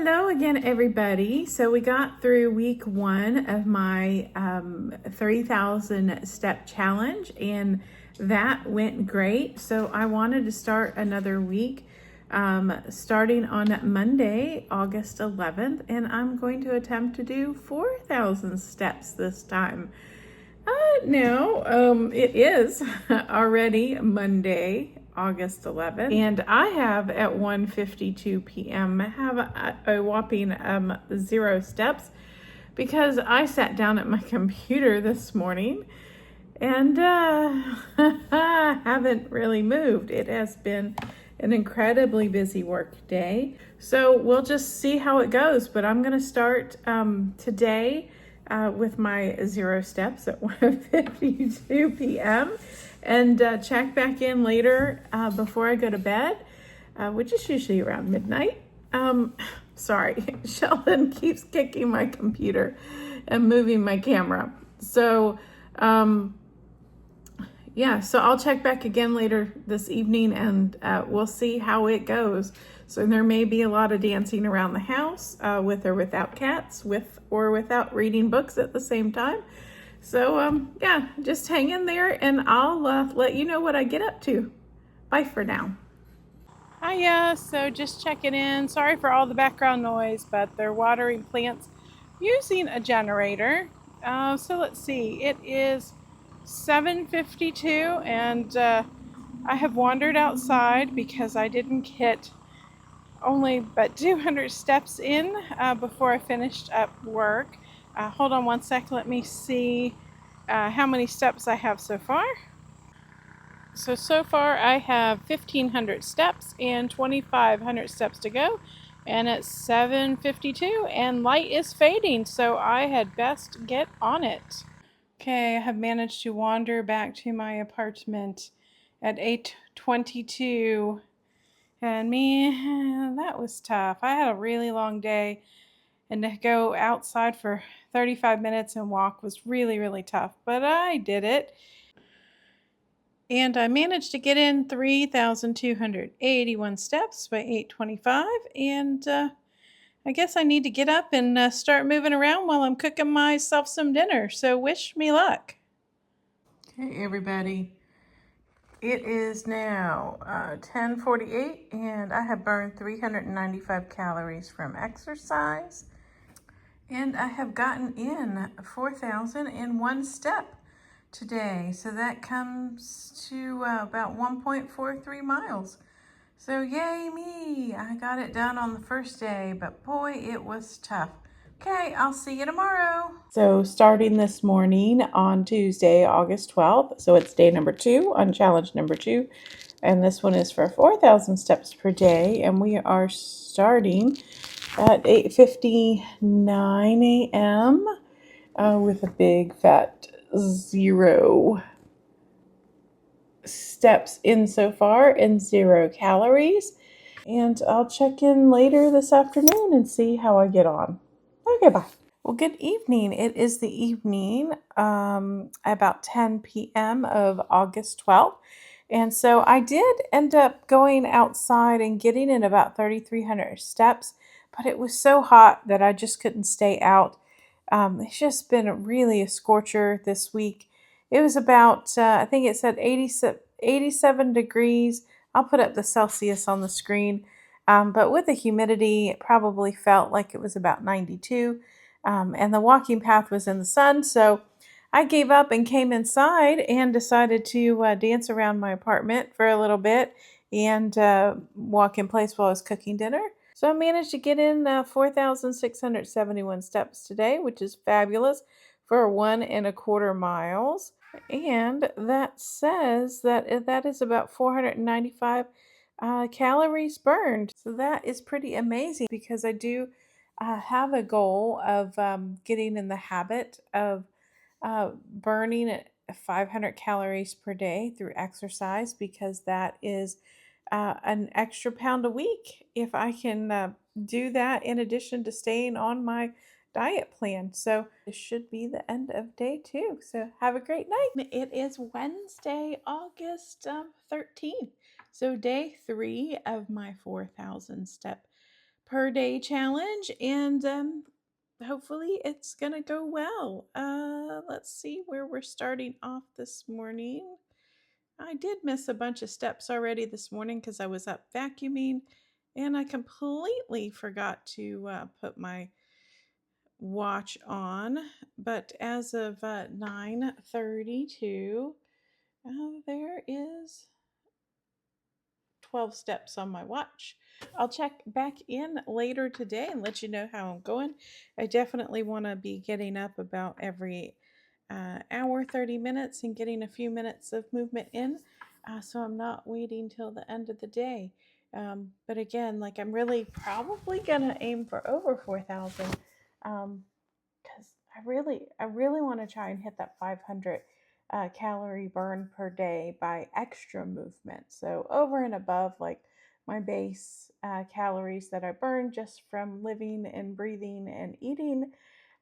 Hello again, everybody. So we got through week 1 of my 3,000 step challenge, and that went great. So I wanted to start another week starting on Monday, August 11th, and I'm going to attempt to do 4,000 steps this time. It is already Monday, August 11th, and I have at 1:52 p.m. have a whopping 0 steps because I sat down at my computer this morning and haven't really moved. It has been an incredibly busy work day, so we'll just see how it goes. But I'm going to start today with my 0 steps at 1:52 p.m. and check back in later before I go to bed, which is usually around midnight. Sorry, Sheldon keeps kicking my computer and moving my camera. So, so I'll check back again later this evening, and we'll see how it goes. So there may be a lot of dancing around the house with or without cats, with or without reading books at the same time. So just hang in there, and I'll let you know what I get up to. Bye for now. Hiya, so just checking in. Sorry for all the background noise, but they're watering plants using a generator. So let's see, it is 7:52, and I have wandered outside because I didn't get only but 200 steps in before I finished up work. Hold on one sec, let me see how many steps I have so far. So far I have 1,500 steps and 2,500 steps to go, and it's 7:52 and light is fading, so I had best get on it. Okay, I have managed to wander back to my apartment at 8:22, and that was tough. I had a really long day, and to go outside for 35 minutes and walk was really, really tough, but I did it. And I managed to get in 3,281 steps by 8:25, and I guess I need to get up and start moving around while I'm cooking myself some dinner, so wish me luck. Okay, everybody, it is now 10:48, and I have burned 395 calories from exercise, and I have gotten in 4,001 step today, so that comes to about 1.43 miles. So yay me, I got it done on the first day, but boy, it was tough. Okay, I'll see you tomorrow. So starting this morning on Tuesday, August 12th, so it's day number 2 on challenge number 2, and this one is for 4,000 steps per day, and we are starting at 8:59 a.m. With a big fat 0 steps in so far and 0 calories. And I'll check in later this afternoon and see how I get on. Okay, bye. Well, good evening. It is the evening, about 10 p.m. of August 12th. And so I did end up going outside and getting in about 3,300 steps, but it was so hot that I just couldn't stay out. It's just been really a scorcher this week. It was about, I think it said 87 degrees. I'll put up the Celsius on the screen. But with the humidity, it probably felt like it was about 92. And the walking path was in the sun. So I gave up and came inside and decided to dance around my apartment for a little bit and walk in place while I was cooking dinner. So I managed to get in 4,671 steps today, which is fabulous for 1.25 miles. And that says that is about 495 calories burned. So that is pretty amazing because I do have a goal of getting in the habit of burning 500 calories per day through exercise, because that is an extra pound a week if I can do that in addition to staying on my diet plan. So this should be the end of day 2. So have a great night. It is Wednesday, August 13th. So day 3 of my 4,000 step per day challenge, and hopefully it's gonna go well. Let's see where we're starting off this morning. I did miss a bunch of steps already this morning because I was up vacuuming, and I completely forgot to put my watch on. But as of 9:32, there is 12 steps on my watch. I'll check back in later today and let you know how I'm going. I definitely want to be getting up about every hour, 30 minutes, and getting a few minutes of movement in. So I'm not waiting till the end of the day. But again, like I'm really probably going to aim for over 4,000. Because I really want to try and hit that 500 calorie burn per day by extra movement. So over and above like my base calories that I burn just from living and breathing and eating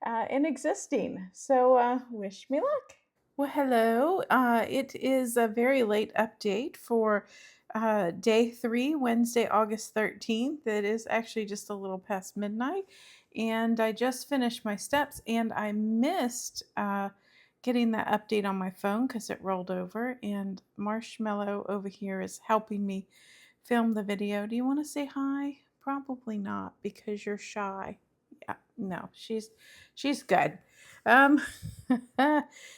and existing. So wish me luck. Well, hello. It is a very late update for day 3, Wednesday, August 13th. It is actually just a little past midnight. And I just finished my steps and I missed getting that update on my phone because it rolled over. And Marshmallow over here is helping me film the video. Do you want to say hi? Probably not because you're shy. Yeah, no, she's good. Um,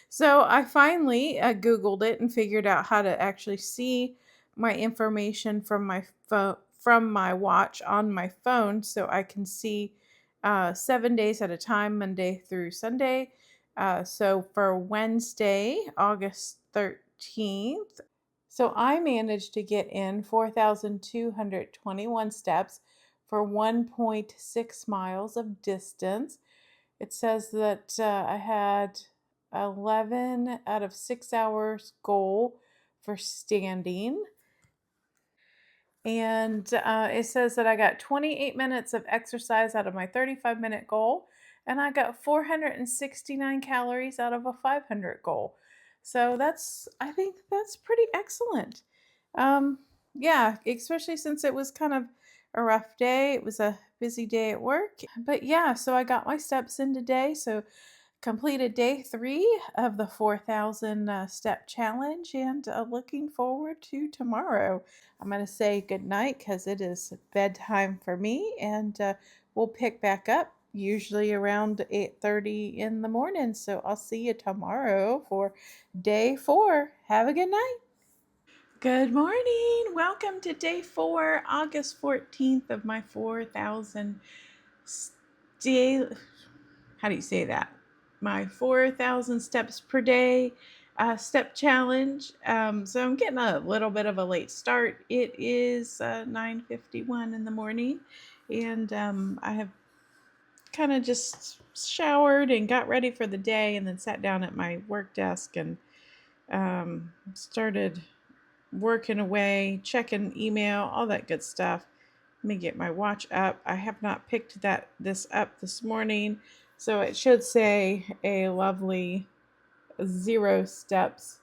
so I finally Googled it and figured out how to actually see my information from my phone, from my watch on my phone, so I can see 7 days at a time, Monday through Sunday. So for Wednesday, August 13th, so I managed to get in 4,221 steps for 1.6 miles of distance. It says that I had 11 out of 6 hours goal for standing. And it says that I got 28 minutes of exercise out of my 35-minute goal, and I got 469 calories out of a 500 goal. So I think that's pretty excellent. Um, yeah, especially since it was kind of a rough day. It was a busy day at work. But yeah, so I got my steps in today. So completed day 3 of the 4,000 step challenge, and looking forward to tomorrow. I'm going to say good night because it is bedtime for me, and we'll pick back up usually around 8:30 in the morning. So I'll see you tomorrow for day 4. Have a good night. Good morning. Welcome to day 4, August 14th of my 4,000 day. How do you say that? My 4,000 steps per day step challenge. So I'm getting a little bit of a late start. It is 9:51 in the morning, and I have kind of just showered and got ready for the day, and then sat down at my work desk and started working away, checking email, all that good stuff. Let me get my watch up. I have not picked this up this morning, so it should say a lovely 0 steps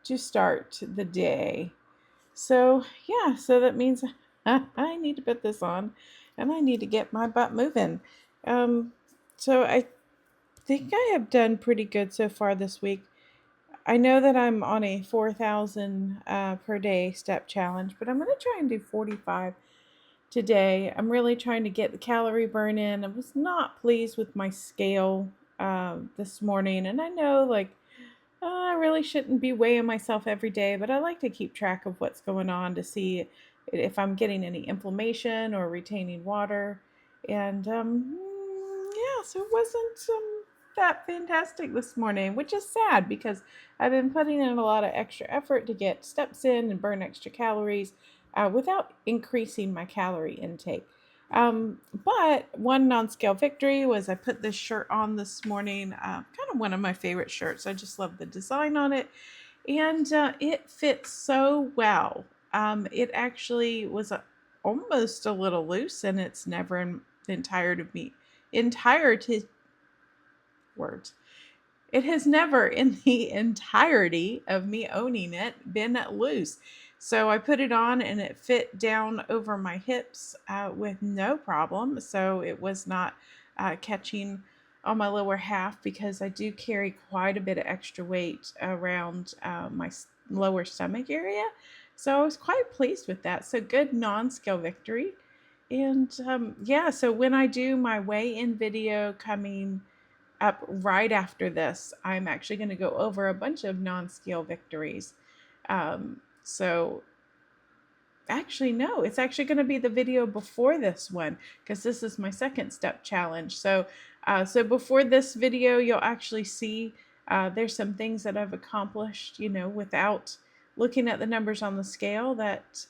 to start the day. So yeah, so that means I need to put this on, and I need to get my butt moving. So I think I have done pretty good so far this week. I know that I'm on a 4,000 per day step challenge, but I'm going to try and do 45 today. I'm really trying to get the calorie burn in. I was not pleased with my scale this morning, and I know like I really shouldn't be weighing myself every day, but I like to keep track of what's going on to see if I'm getting any inflammation or retaining water. And yeah, so it wasn't that fantastic this morning, which is sad because I've been putting in a lot of extra effort to get steps in and burn extra calories without increasing my calorie intake. But one non-scale victory was I put this shirt on this morning, kind of one of my favorite shirts. I just love the design on it, and it fits so well. It actually was almost a little loose, and it's never in the entirety words. It has never, in the entirety of me owning it, been loose. So I put it on and it fit down over my hips with no problem. So it was not catching on my lower half because I do carry quite a bit of extra weight around my lower stomach area. So I was quite pleased with that. So good non-scale victory. And yeah, so when I do my weigh-in video coming up right after this, I'm actually going to go over a bunch of non-scale victories. So actually, no, it's actually going to be the video before this one because this is my second step challenge. So before this video, you'll actually see there's some things that I've accomplished, without looking at the numbers on the scale that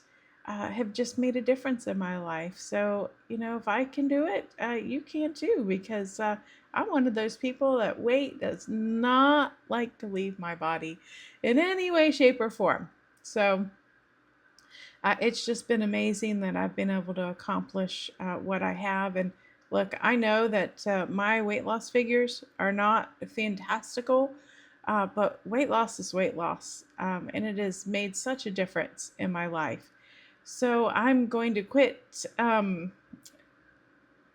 have just made a difference in my life. So, if I can do it, you can too, because I'm one of those people that weight does not like to leave my body in any way, shape, or form. So, it's just been amazing that I've been able to accomplish what I have. And look, I know that my weight loss figures are not fantastical, but weight loss is weight loss. And it has made such a difference in my life. So I'm going to quit running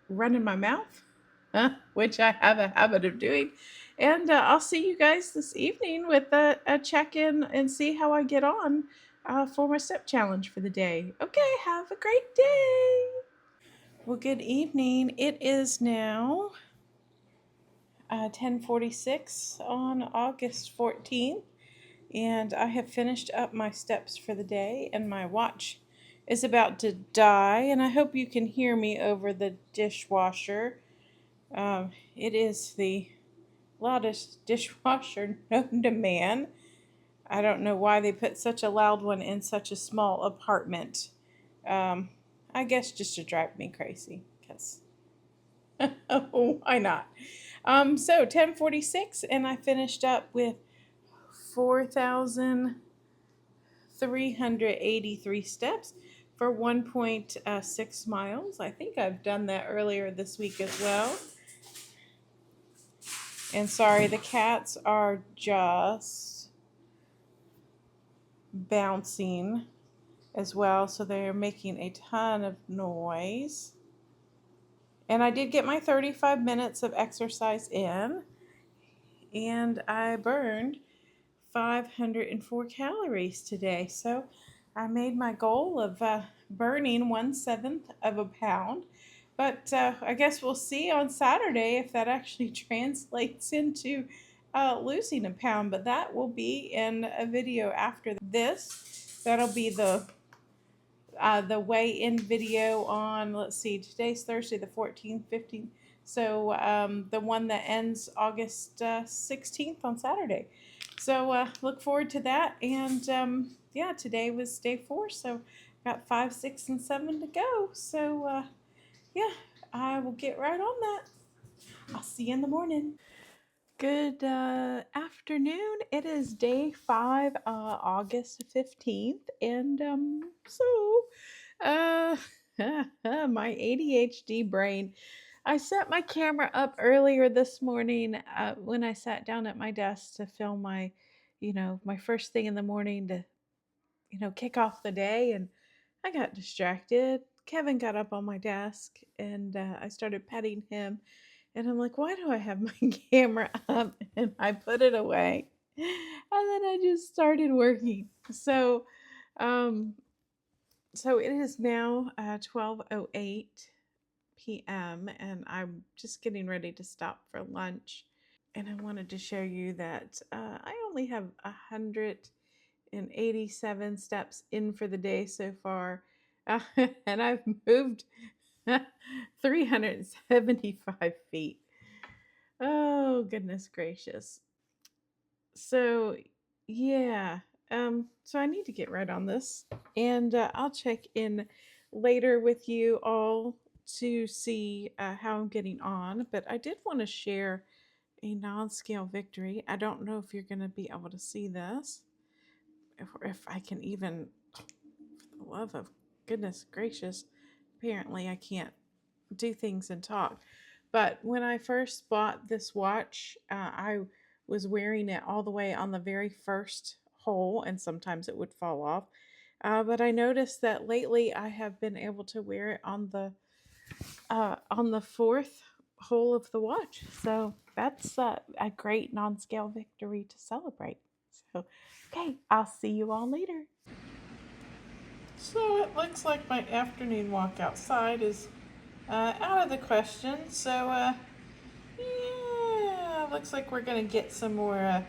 my mouth, which I have a habit of doing. And I'll see you guys this evening with a check in and see how I get on for my step challenge for the day. Okay, have a great day. Well, good evening. It is now 10:46 on August 14th, and I have finished up my steps for the day, and my watch is about to die, and I hope you can hear me over the dishwasher. It is the loudest dishwasher known to man. I don't know why they put such a loud one in such a small apartment. Um, I guess just to drive me crazy, because why not? So 10:46, and I finished up with 4,383 steps for 1.6 miles. I think I've done that earlier this week as well. And sorry, the cats are just bouncing as well, so they're making a ton of noise. And I did get my 35 minutes of exercise in, and I burned 504 calories today. So I made my goal of burning 1/7 of a pound. But I guess we'll see on Saturday if that actually translates into losing a pound. But that will be in a video after this. That'll be the weigh-in video on, let's see, today's Thursday the 14th, 15th. So the one that ends August 16th on Saturday. So look forward to that. And yeah, today was day 4, so got 5, 6, and 7 to go. So yeah, I will get right on that. I'll see you in the morning. Good afternoon. It is day 5, August 15th, and uh, my ADHD brain. I set my camera up earlier this morning when I sat down at my desk to film my first thing in the morning to, kick off the day, and I got distracted. Kevin got up on my desk, and I started petting him. And I'm like, why do I have my camera up? And I put it away. And then I just started working. Um, so it is now 12:08 p.m. and I'm just getting ready to stop for lunch. And I wanted to show you that I only have 187 steps in for the day so far. And I've moved 375 feet. Oh, goodness gracious. So, yeah. So I need to get right on this. And I'll check in later with you all to see how I'm getting on. But I did want to share a non-scale victory. I don't know if you're going to be able to see this. If I can even, for the love of goodness gracious, apparently I can't do things and talk. But when I first bought this watch, I was wearing it all the way on the very first hole, and sometimes it would fall off. But I noticed that lately I have been able to wear it on the fourth hole of the watch. So that's a great non-scale victory to celebrate. So, okay, I'll see you all later. So it looks like my afternoon walk outside is out of the question. So, yeah, looks like we're going to get some more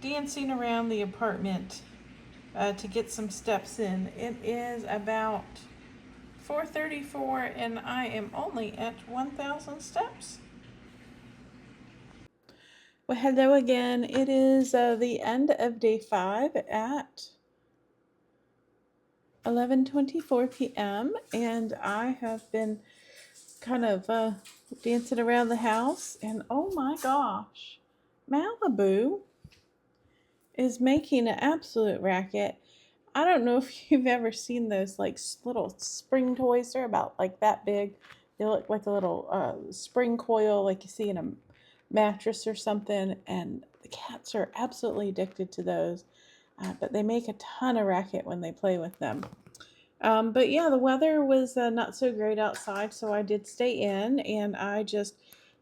dancing around the apartment to get some steps in. It is about 4:34 and I am only at 1,000 steps. Well, hello again. It is the end of day 5 at 11:24 p.m. and I have been kind of dancing around the house, and oh my gosh, Malibu is making an absolute racket. I don't know if you've ever seen those like little spring toys. They're about like that big. They look like a little spring coil like you see in a mattress or something, and the cats are absolutely addicted to those. But they make a ton of racket when they play with them. But yeah, the weather was not so great outside, so I did stay in and I just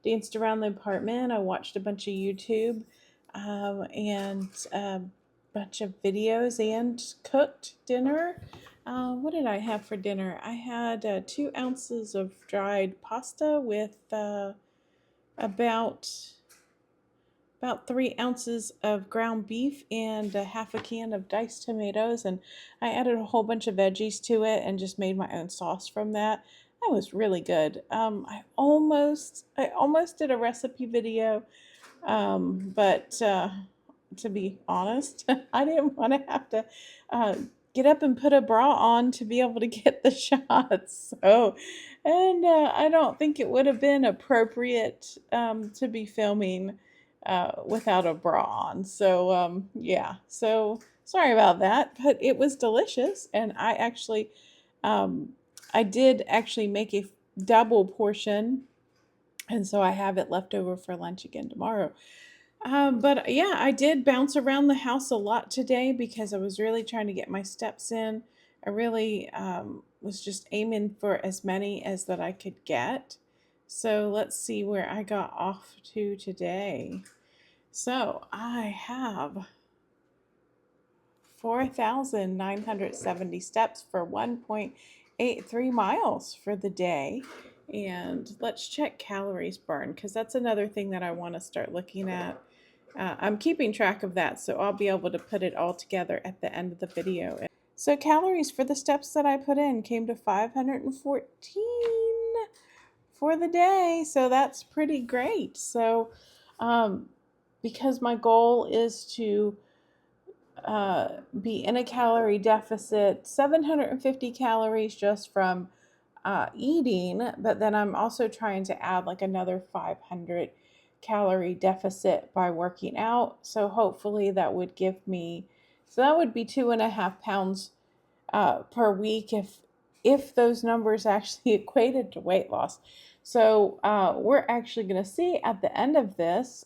danced around the apartment. I watched a bunch of YouTube and a bunch of videos and cooked dinner. What did I have for dinner? I had 2 ounces of dried pasta with about 3 ounces of ground beef and a half a can of diced tomatoes, and I added a whole bunch of veggies to it and just made my own sauce from that. That was really good. I almost did a recipe video, but to be honest, I didn't want to have to uh, get up and put a bra on to be able to get the shots. So, and I don't think it would have been appropriate to be filming without a bra on. So, yeah. So sorry about that, but it was delicious, and um, I did actually make a double portion, and so I have it left over for lunch again tomorrow. But yeah, I did bounce around the house a lot today because I was really trying to get my steps in. I really was just aiming for as many as that I could get. So let's see where I got off to today. So I have 4,970 steps for 1.83 miles for the day. And let's check calories burned because that's another thing that I want to start looking at. I'm keeping track of that, so I'll be able to put it all together at the end of the video. So calories for the steps that I put in came to 514 for the day, so that's pretty great. So because my goal is to be in a calorie deficit, 750 calories just from eating, but then I'm also trying to add like another 500 calorie deficit by working out. So hopefully that would give me, so that would be 2.5 pounds per week if those numbers actually equated to weight loss. So we're actually going to see at the end of this.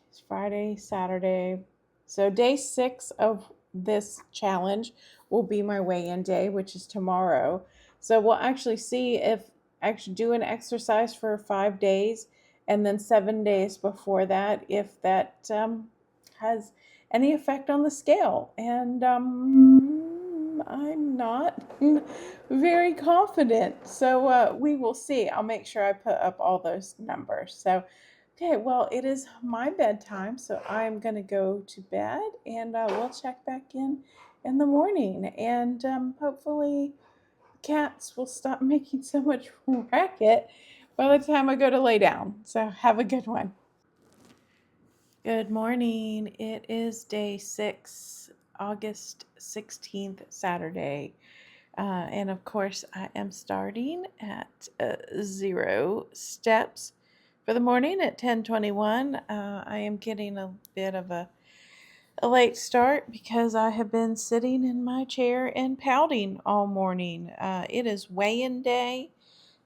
It's Friday, Saturday. So day 6 of this challenge will be my weigh-in day, which is tomorrow. So we'll actually see if actually do an exercise for 5 days and then 7 days before that, if that has any effect on the scale. And I'm not very confident. So we will see. I'll make sure I put up all those numbers. So okay, well, it is my bedtime, so I'm going to go to bed, and we'll check back in the morning. And hopefully, cats will stop making so much racket by the time I go to lay down. So, have a good one. Good morning. It is day 6, August 16th, Saturday. And of course, I am starting at 0 steps for the morning at 10:21. I am getting a bit of a late start because I have been sitting in my chair and pouting all morning. It is weigh-in day,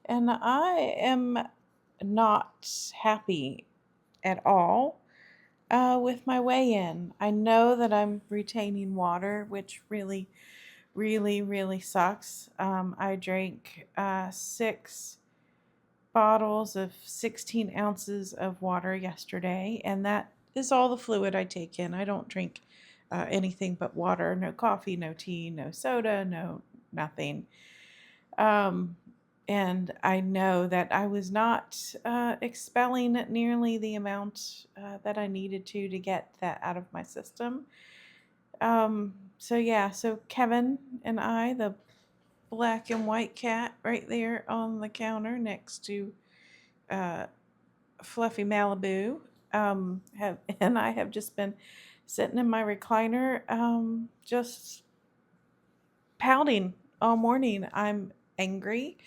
and I am not happy at all. with my weigh-in. I know that I'm retaining water, which really, really, really sucks. I drank 6 bottles of 16 ounces of water yesterday, and that is all the fluid I take in. I don't drink anything but water, no coffee, no tea, no soda, no nothing. Um, and I know that I was not expelling nearly the amount that I needed to get that out of my system. So yeah, so Kevin and I, the black and white cat right there on the counter next to uh, Fluffy Malibu, and I have just been sitting in my recliner, just pouting all morning. I'm angry.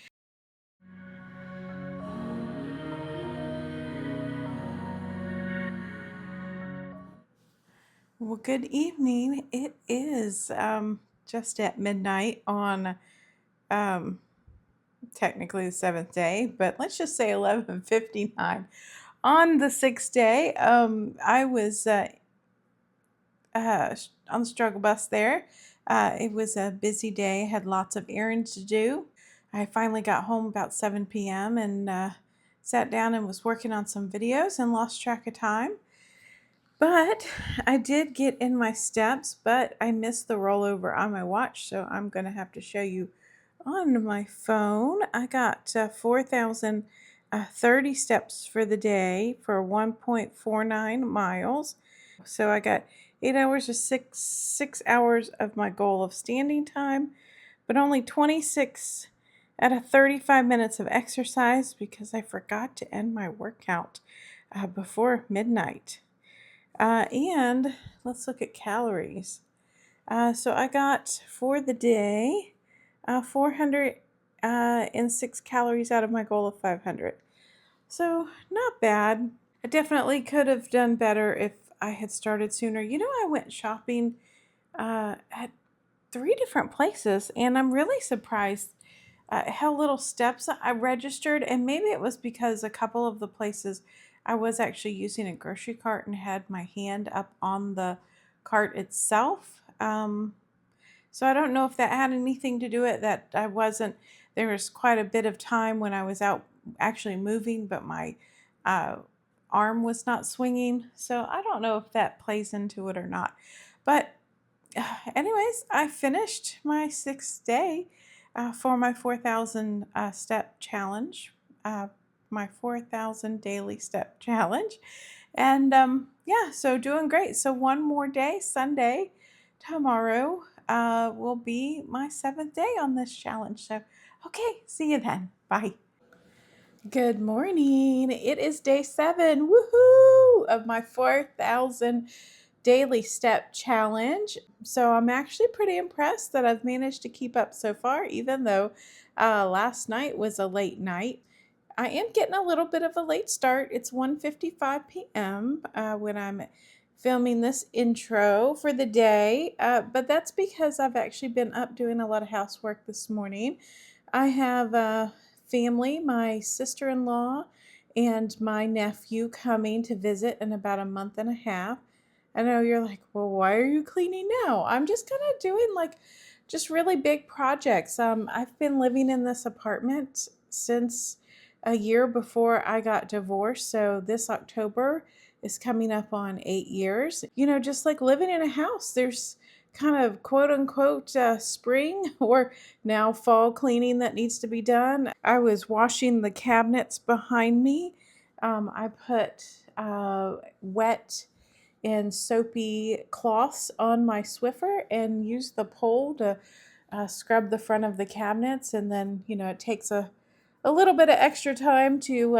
Well, good evening. It is just at midnight on um, technically the seventh day, but let's just say 11:59 on the sixth day. I was on the struggle bus there. It was a busy day. I had lots of errands to do. I finally got home about 7 p.m. and sat down and was working on some videos and lost track of time. But I did get in my steps, but I missed the rollover on my watch, so I'm going to have to show you on my phone. I got 4,030 steps for the day for 1.49 miles. So I got 8 hours or 6 hours of my goal of standing time, but only 26 out of 35 minutes of exercise because I forgot to end my workout before midnight. And let's look at calories. So I got for the day 406 calories out of my goal of 500. So not bad. I definitely could have done better if I had started sooner. I went shopping at 3 different places, and I'm really surprised how little steps I registered. And maybe it was because a couple of the places I was actually using a grocery cart and had my hand up on the cart itself. So I don't know if that had anything to do with it, that I wasn't, there was quite a bit of time when I was out actually moving, but my uh, arm was not swinging. So I don't know if that plays into it or not. But anyways, I finished my 6th day for my 4,000 step challenge, my 4,000 daily step challenge. And yeah, so doing great. So one more day, Sunday, tomorrow will be my 7th day on this challenge. So, okay, see you then. Bye. Good morning. It is day 7, woohoo, of my 4,000 daily step challenge. So I'm actually pretty impressed that I've managed to keep up so far, even though last night was a late night. I am getting a little bit of a late start. It's 1:55 p.m. When I'm filming this intro for the day, but that's because I've actually been up doing a lot of housework this morning. I have family, my sister-in-law and my nephew coming to visit in about a month and a half. I know you're like, well, why are you cleaning now? I'm just kind of doing like just really big projects. I've been living in this apartment since a year before I got divorced. So this October is coming up on 8 years. Just like living in a house, there's kind of quote unquote spring or now fall cleaning that needs to be done. I was washing the cabinets behind me. I put wet and soapy cloths on my Swiffer and used the pole to scrub the front of the cabinets. And then, it takes a little bit of extra time to,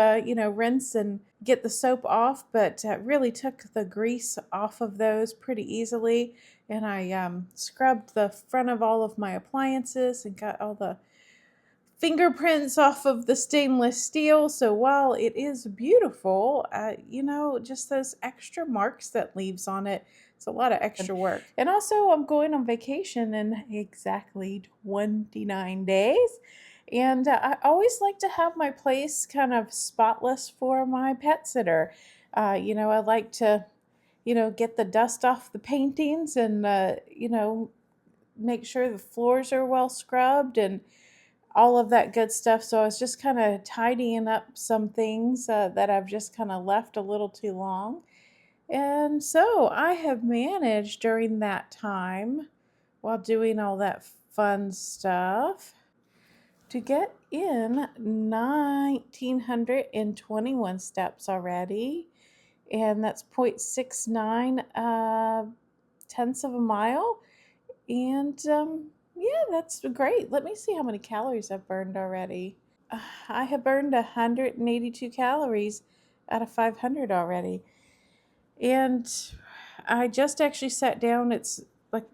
rinse and get the soap off, but really took the grease off of those pretty easily. And I scrubbed the front of all of my appliances and got all the fingerprints off of the stainless steel. So while it is beautiful, just those extra marks that leaves on it, it's a lot of extra work. And also, I'm going on vacation in exactly 29 days. And I always like to have my place kind of spotless for my pet sitter. I like to get the dust off the paintings and, make sure the floors are well scrubbed and all of that good stuff. So I was just kind of tidying up some things that I've just kind of left a little too long. And so I have managed during that time, while doing all that fun stuff, to get in 1,921 steps already. And that's 0.69 tenths of a mile. And yeah, that's great. Let me see how many calories I've burned already. I have burned 182 calories out of 500 already. And I just actually sat down. Like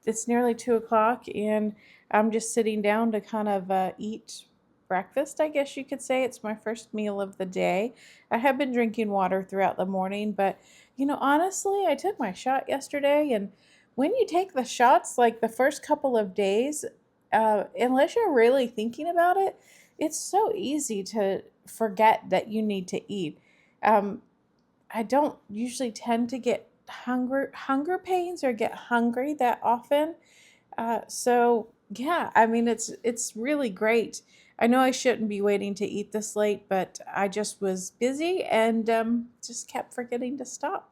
it's nearly 2 o'clock, and I'm just sitting down to kind of eat breakfast, I guess you could say. It's my first meal of the day. I have been drinking water throughout the morning, but honestly, I took my shot yesterday, and when you take the shots, like the first couple of days, unless you're really thinking about it, it's so easy to forget that you need to eat. Um, I don't usually tend to get hunger pains or get hungry that often. So yeah, I mean it's really great. I know I shouldn't be waiting to eat this late, but I just was busy and just kept forgetting to stop.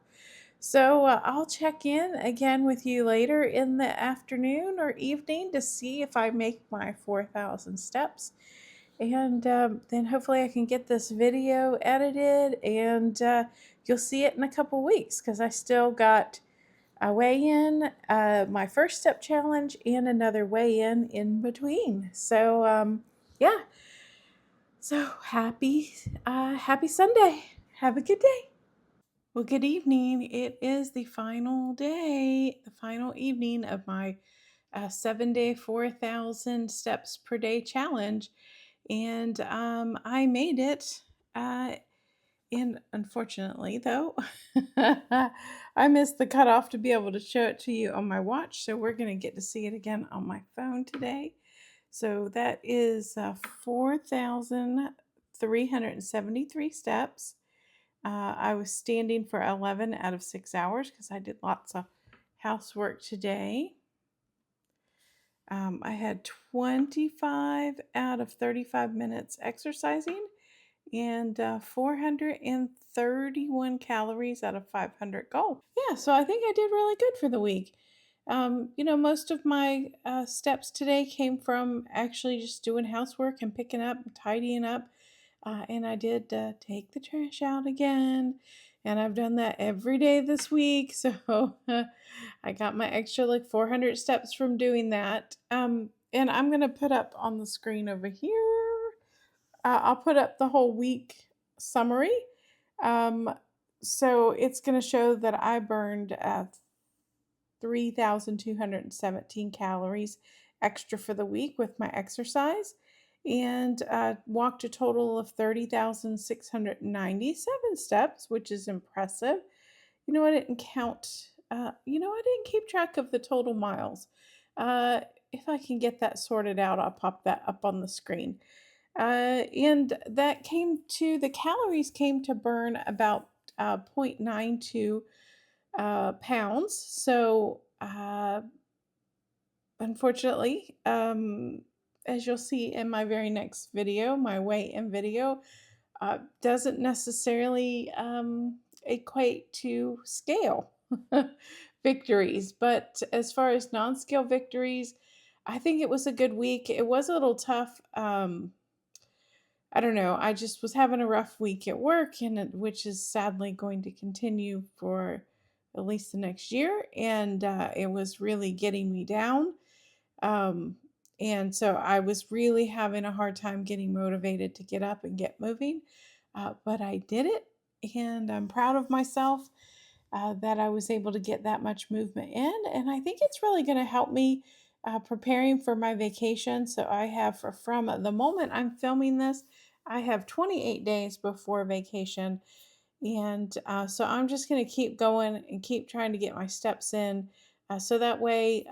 So I'll check in again with you later in the afternoon or evening to see if I make my 4,000 steps. And then hopefully I can get this video edited and you'll see it in a couple weeks because I still got a weigh in, my first step challenge, and another weigh in between. So, yeah. So happy Sunday. Have a good day. Well, good evening. It is the final day, the final evening of my 7 day, 4,000 steps per day challenge. And I made it. And unfortunately, though, I missed the cutoff to be able to show it to you on my watch. So we're going to get to see it again on my phone today. So that is 4,373 steps. I was standing for 11 out of 6 hours because I did lots of housework today. I had 25 out of 35 minutes exercising and 431 calories out of 500 goal. Yeah, so I think I did really good for the week. Most of my steps today came from actually just doing housework and picking up, tidying up. And I did take the trash out again. And I've done that every day this week. So I got my extra like 400 steps from doing that. And I'm going to put up on the screen over here, I'll put up the whole week summary. Um, so it's going to show that I burned 3,217 calories extra for the week with my exercise and walked a total of 30,697 steps, which is impressive. I didn't count, I didn't keep track of the total miles. If I can get that sorted out, I'll pop that up on the screen. And the calories came to burn about 0.92 pounds. So, unfortunately, as you'll see in my very next video, my weigh-in video, doesn't necessarily equate to scale victories. But as far as non-scale victories, I think it was a good week. It was a little tough. I don't know. I just was having a rough week at work, which is sadly going to continue for at least the next year. And it was really getting me down. Um, and so I was really having a hard time getting motivated to get up and get moving. But I did it, and I'm proud of myself that I was able to get that much movement in. And I think it's really going to help me preparing for my vacation. So I have, from the moment I'm filming this, I have 28 days before vacation. And so I'm just going to keep going and keep trying to get my steps in. So that way,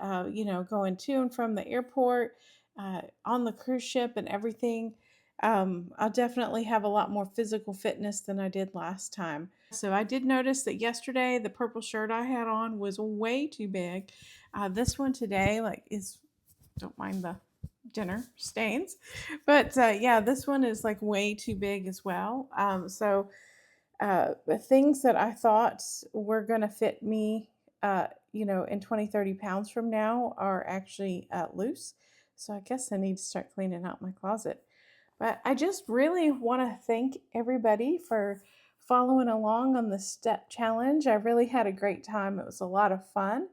going to and from the airport, on the cruise ship and everything, I'll definitely have a lot more physical fitness than I did last time. So I did notice that yesterday the purple shirt I had on was way too big. This one today, like, is, don't mind the dinner stains, but yeah, this one is like way too big as well. The things that I thought were going to fit me, in 20, 30 pounds from now are actually loose. So I guess I need to start cleaning out my closet. But I just really want to thank everybody for following along on the step challenge. I really had a great time. It was a lot of fun.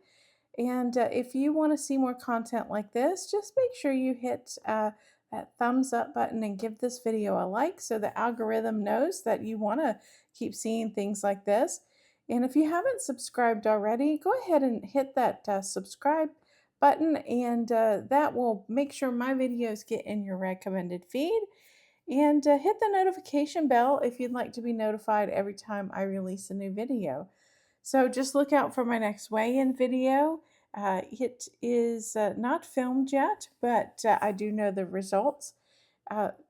And if you want to see more content like this, just make sure you hit that thumbs up button and give this video a like so the algorithm knows that you want to keep seeing things like this. And if you haven't subscribed already, go ahead and hit that subscribe button, and that will make sure my videos get in your recommended feed. And hit the notification bell if you'd like to be notified every time I release a new video. So just look out for my next weigh-in video. It is not filmed yet, but I do know the results.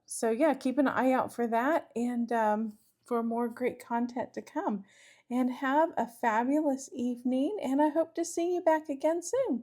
So yeah, keep an eye out for that, and for more great content to come. And have a fabulous evening, and I hope to see you back again soon.